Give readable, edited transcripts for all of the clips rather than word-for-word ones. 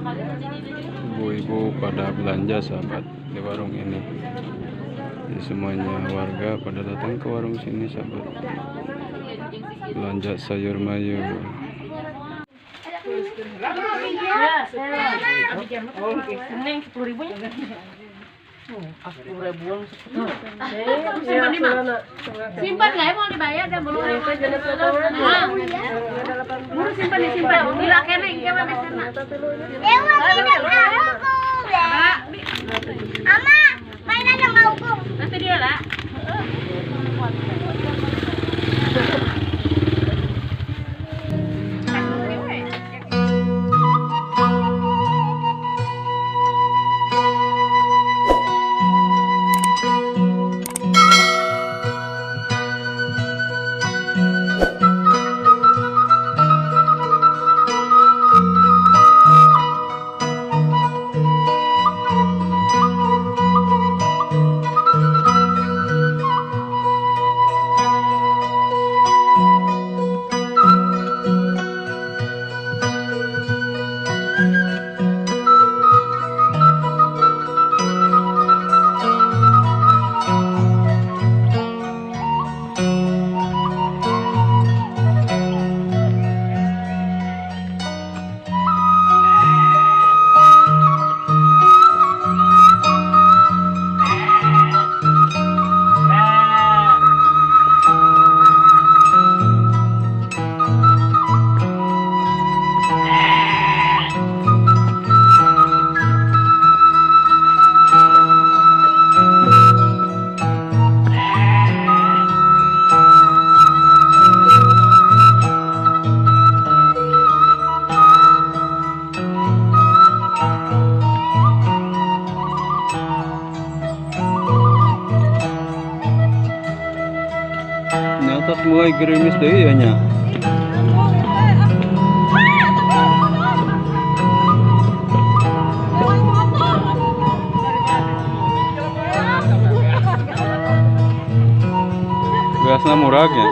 Ibu-ibu pada belanja sahabat di warung ini. Jadi semuanya warga pada datang ke warung sini sahabat, belanja sayur mayur. Simpan nggak ya, mau dibayar dan belum simpan bila kene iya mah sana ama mainan yang mau hukum nanti dia lah. Atas mulai gerimis deh ya nya. Gasnya murah ya.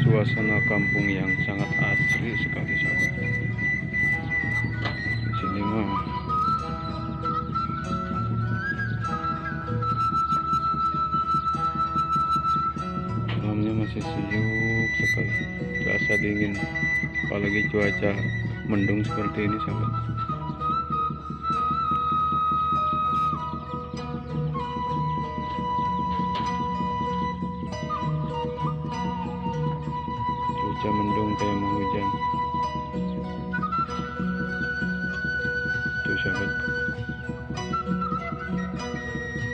Suasana kampung yang sangat asri sekali sahabat. Di sini mah malamnya masih sejuk sekali, terasa dingin, apalagi cuaca mendung seperti ini sahabat. Cuaca mendung kayak mau hujan. Tuh sahabat.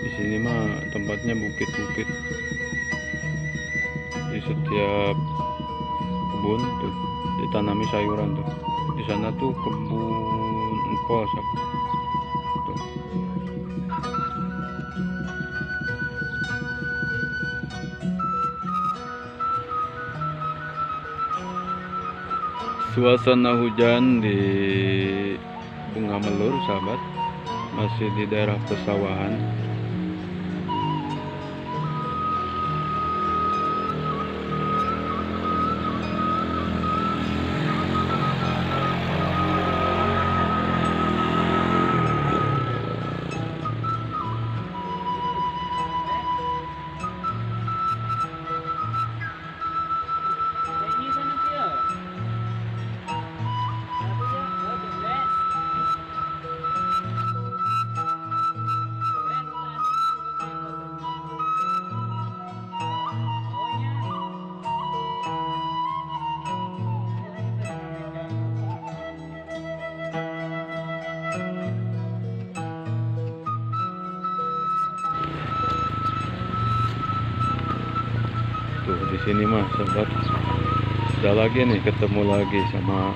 Di sini mah tempatnya bukit-bukit. Di setiap kebun tuh ditanami sayuran tuh. Di sana tuh kebun engkol sahabat. Tuh. Suasana hujan di Bunga Melur sahabat, masih di daerah pesawahan. Tuh di sini mah sahabat, sudah lagi nih ketemu lagi sama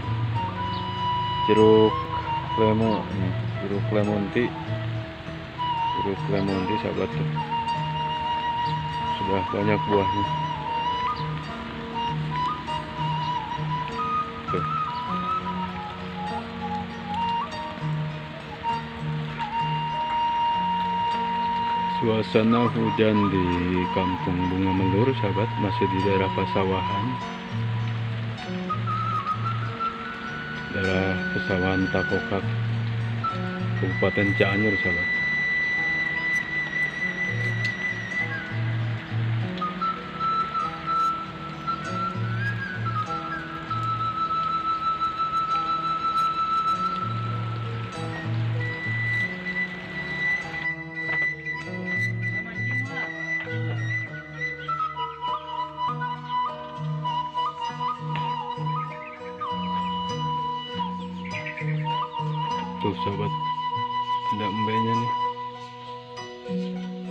jeruk lemon nih, jeruk lemon sahabat tuh sudah banyak buahnya tuh. Suasana hujan di Kampung Bunga Melur sahabat, masih di daerah Pasawahan, daerah Pasawahan Takokak, Kabupaten Cianjur sahabat. Tuh sahabat, ada embenya nih,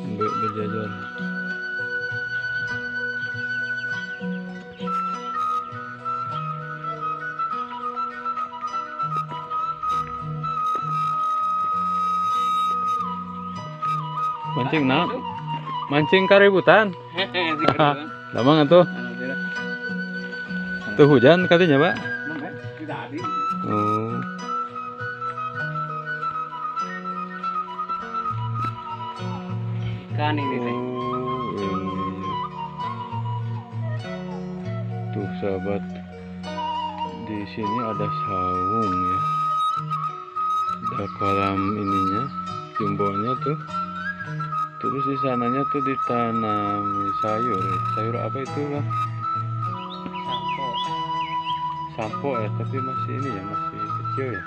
embe berjajar. Mancing nak, mancing kaributan. Lamang atuh. Tuh hujan katanya pak. Oh. Ikan ini teh. Tuh sahabat, di sini ada saung ya, ada kolam ininya, jumbonya tuh. Terus di sananya tuh ditanam sayur apa itu bang? Sampo ya, tapi masih ini ya, masih kecil ya.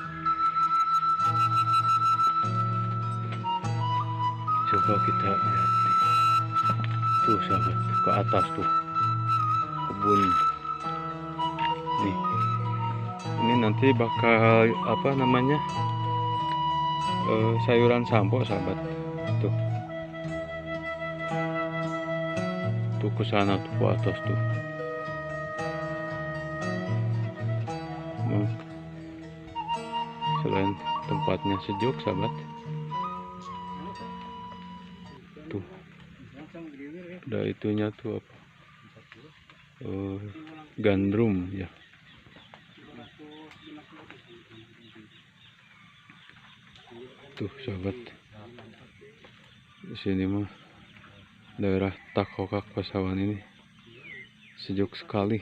Coba kita lihat nih. Tuh sahabat, ke atas tuh kebun nih. Ini nanti bakal apa namanya, sayuran sampo sahabat. Tuh ke sana tuh, ke atas tuh. Selain tempatnya sejuk sahabat, tuh ada itunya tuh apa, gandrum ya. Tuh sahabat, di sini mah daerah Takokak Pasawahan ini sejuk sekali.